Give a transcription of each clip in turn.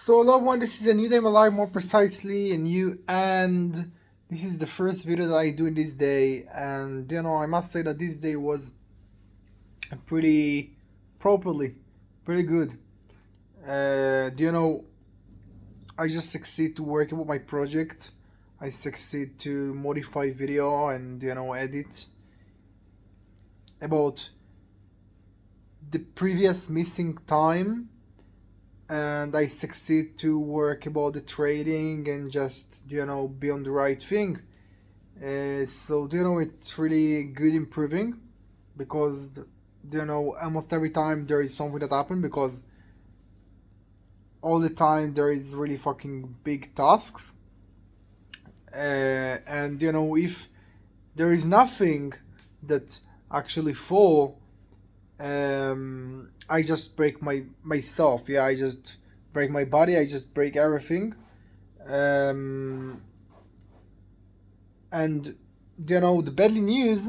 So love one, this is a new day in my life, more precisely a new, and this is the first video that I do in this day. And I must say that this day was pretty properly, pretty good. I just succeed to work about my project. I succeed to modify video and edit about the previous missing time, and I succeed to work about the trading and just be on the right thing. So it's really good improving because almost every time there is something that happened because all the time there is really fucking big tasks, and if there is nothing that actually fall, I just break myself. Yeah, I just break my body. I just break everything. Um, and the badly news,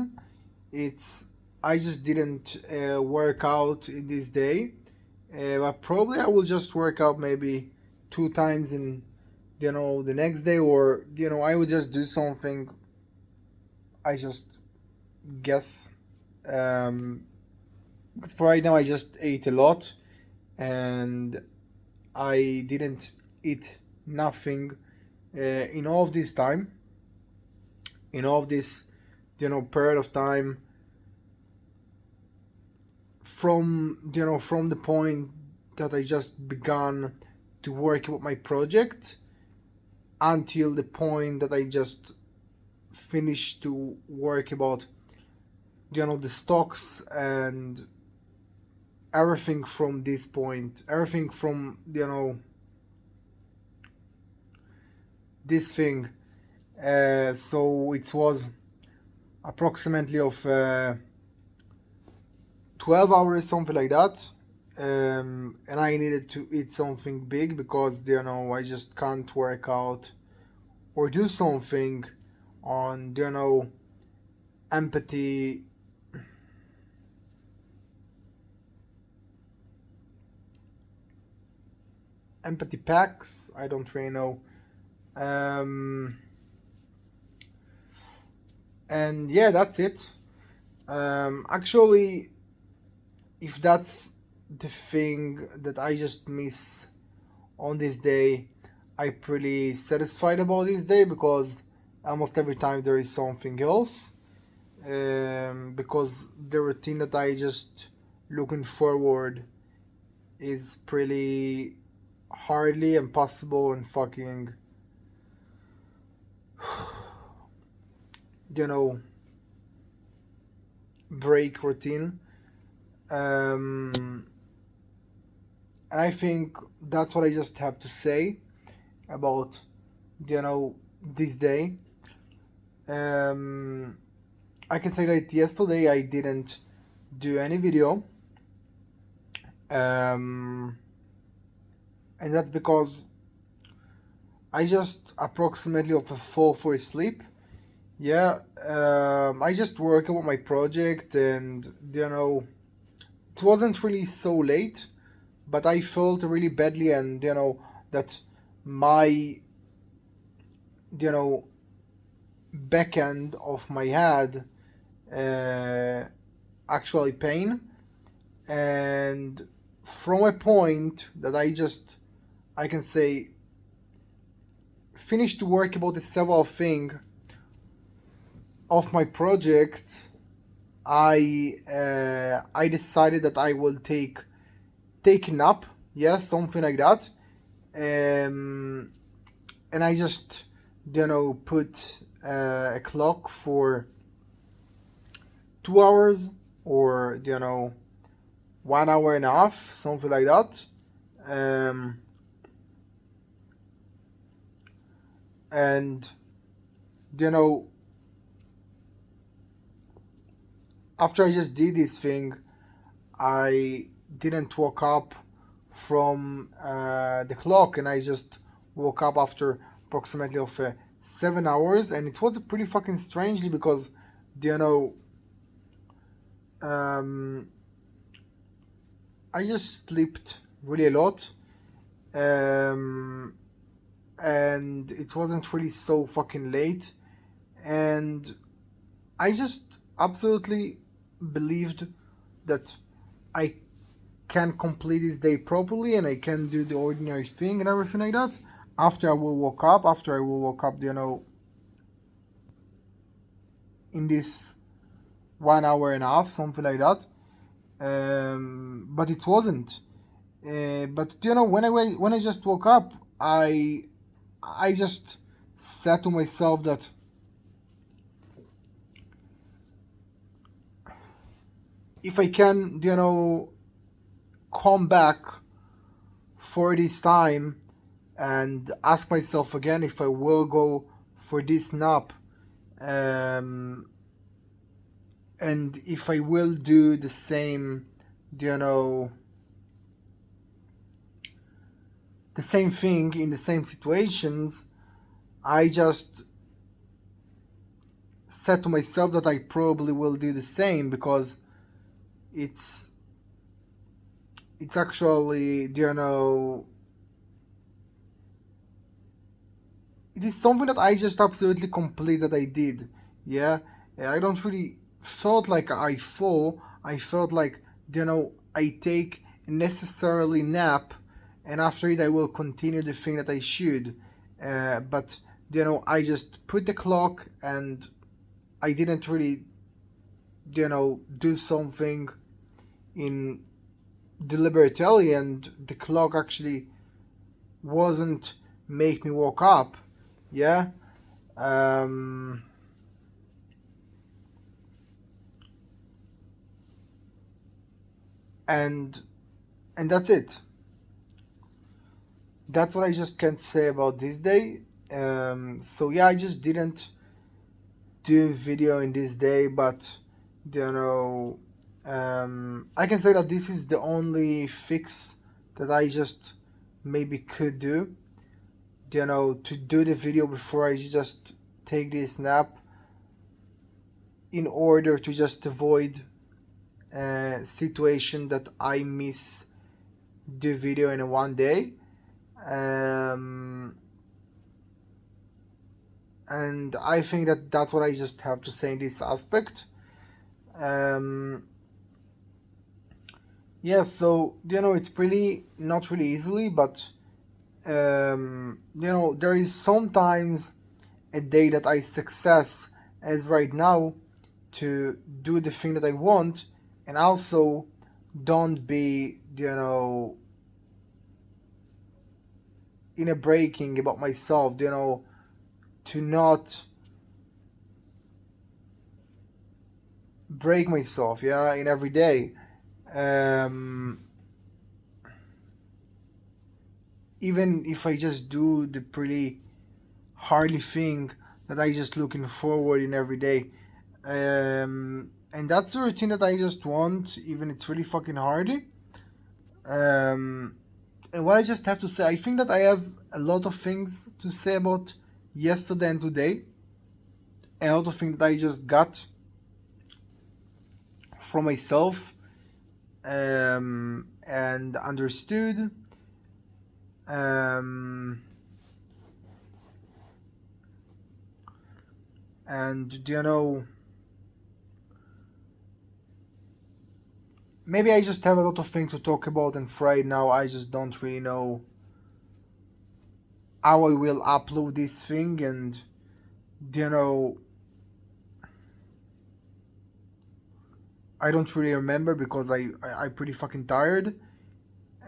it's I just didn't work out in this day. But probably I will just work out maybe two times in the next day, or I will just do something. I just guess. Um, because for right now I just ate a lot and I didn't eat nothing in all of this time, in all of this, period of time from from the point that I just began to work with my project until the point that I just finished to work about the stocks and everything from this point, everything from this thing. So it was approximately of 12 hours, something like that. And I needed to eat something big because I just can't work out or do something on empathy empathy packs. I don't really know. Um, and yeah, that's it. Actually, if that's the thing that I just miss on this day, I'm pretty satisfied about this day because almost every time there is something else. Because the routine that I just looking forward is pretty hardly impossible and fucking you know break routine. Um, and I think that's what I just have to say about this day. Um, I can say that yesterday I didn't do any video, um, and that's because I just approximately of a fall for sleep. Yeah, I just work on my project, and it wasn't really so late, but I felt really badly, and that my you know back end of my head uh, actually pain, and from a point that I can say finished to work about the several thing of my project. I decided that I will take a nap, yes, something like that. um, and I just put a clock for 2 hours, or 1 hour and a half, something like that. um, and you know after I just did this thing, I didn't woke up from the clock, and I just woke up after approximately of 7 hours, and it was pretty fucking strangely because you know um, I just slept really a lot, um, and it wasn't really so fucking late, and I just absolutely believed that I can complete this day properly and I can do the ordinary thing and everything like that. After I will woke up, in this 1 hour and a half, something like that. But it wasn't. But when I just woke up, I just said to myself that if I can, come back for this time and ask myself again if I will go for this nap, um, and if I will do the same, you know, the same thing in the same situations, I just said to myself that I probably will do the same because it's it's actually, it is something that I just absolutely complete that I did. Yeah, I don't really felt like I fall. I felt like, I take a necessarily nap, and after it I will continue the thing that I should. But I just put the clock, and I didn't really, do something in deliberately, and the clock actually wasn't make me woke up. Yeah. Um, and and that's it. That's what I just can say about this day. So yeah, I just didn't do video in this day, but you know, I can say that this is the only fix that I just maybe could do. To do the video before I just take this nap, in order to just avoid a situation that I miss the video in one day. Um, and I think that that's what I just have to say in this aspect. Um, yeah, so it's pretty not really easily, but there is sometimes a day that I success, as right now, to do the thing that I want, and also don't be in a breaking about myself, to not break myself, yeah, in every day. Um, Even if I just do the pretty hardly thing that I just looking forward in every day. And that's the routine that I just want, even it's really fucking hard. Um, and what I just have to say, I think that I have a lot of things to say about yesterday and today. A lot of things that I just got from myself, and understood. Um, and maybe I just have a lot of things to talk about, and right now I just don't really know how I will upload this thing, and you know I don't really remember because I'm pretty fucking tired.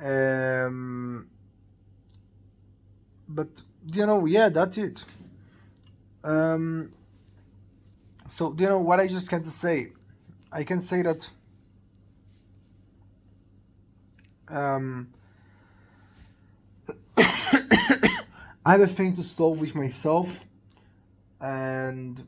Um, but yeah, that's it. Um, so what I just can to say. I can say that um, I have a thing to solve with myself, and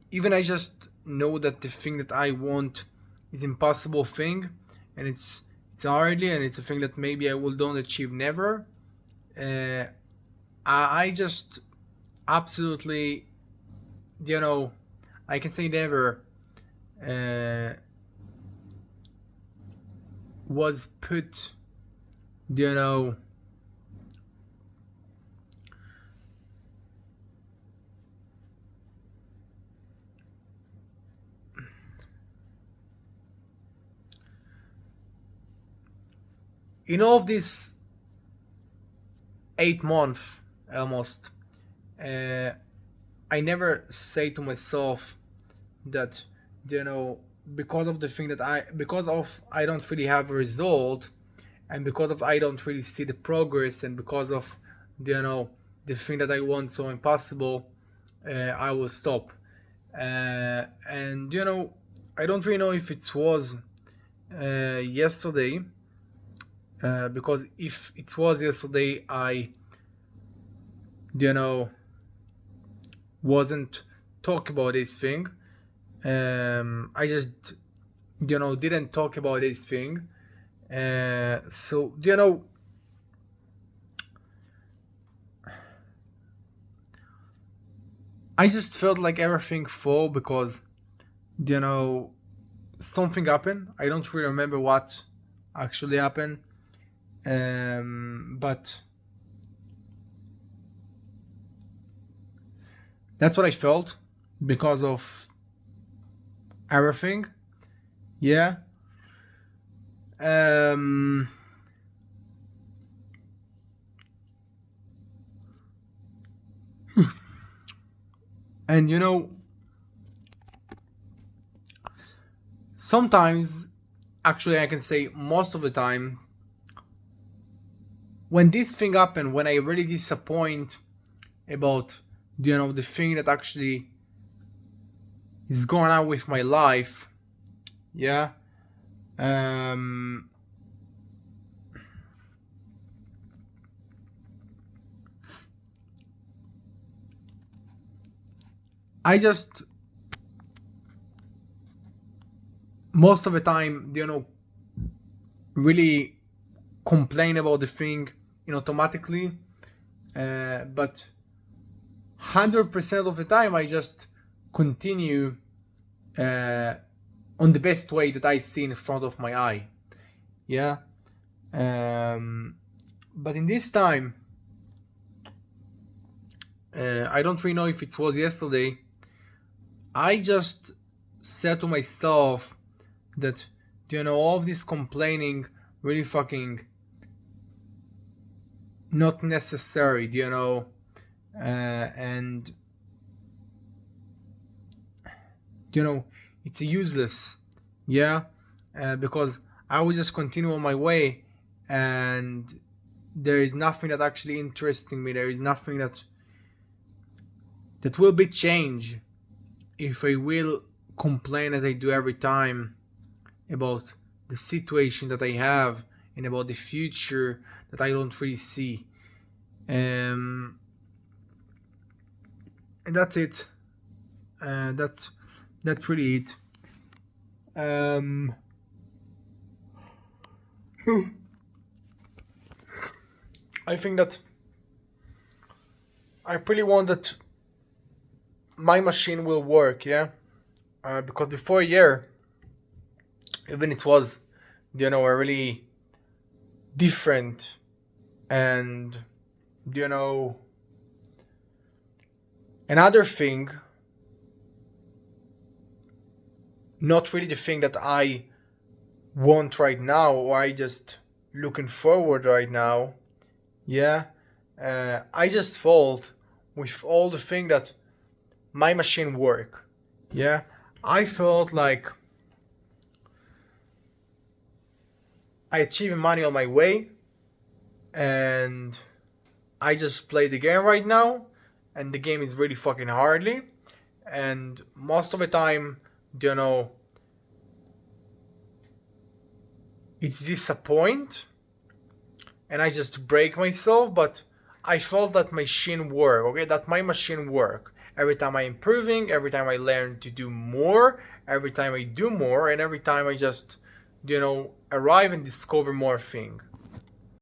even I just know that the thing that I want is impossible thing, and it's hardly, and it's a thing that maybe I will don't achieve never. uh, I just absolutely, you know, I can say never uh, was put, you know, in all of this 8 month almost. Uh, I never say to myself that, you know, because of the thing that because of I don't really have a result, and because of I don't really see the progress, and because of, you know, the thing that I want so impossible, I will stop. And you know, I don't really know if it was yesterday, because if it was yesterday, I, you know, wasn't talk about this thing. I just, you know, didn't talk about this thing. So, you know, I just felt like everything fall because, you know, something happened. I don't really remember what actually happened. But that's what I felt because of everything. Yeah. Um, and you know, sometimes, actually, I can say most of the time, when this thing happen, when I really disappoint about, you know, the thing that actually is going on with my life, yeah, um, I just most of the time, you know, really complain about the thing in automatically, but 100% of the time I just continue uh, on the best way that I see in front of my eye. Yeah. Um, but in this time, I don't really know if it was yesterday. I just said to myself that, you know, all of this complaining really fucking not necessary, you know, and you know, it's useless. Yeah. Because I will just continue on my way, and there is nothing that actually interesting me. There is nothing that will be changed if I will complain as I do every time about the situation that I have and about the future that I don't really see. Um, and that's it. That's really it. Um, I think that I really want that my machine will work. Yeah, because before a year, even it was, you know, a really different, and, you know, another thing, not really the thing that I want right now, or I just looking forward right now. Yeah. I just felt with all the thing that my machine work. Yeah. I felt like I achieved money on my way, and I just play the game right now, and the game is really fucking hardly, and most of the time, you know, it's disappoint, and I just break myself, but I felt that my machine work, okay, that my machine work. Every time I improving, every time I learn to do more, every time I do more, and every time I just, arrive and discover more things.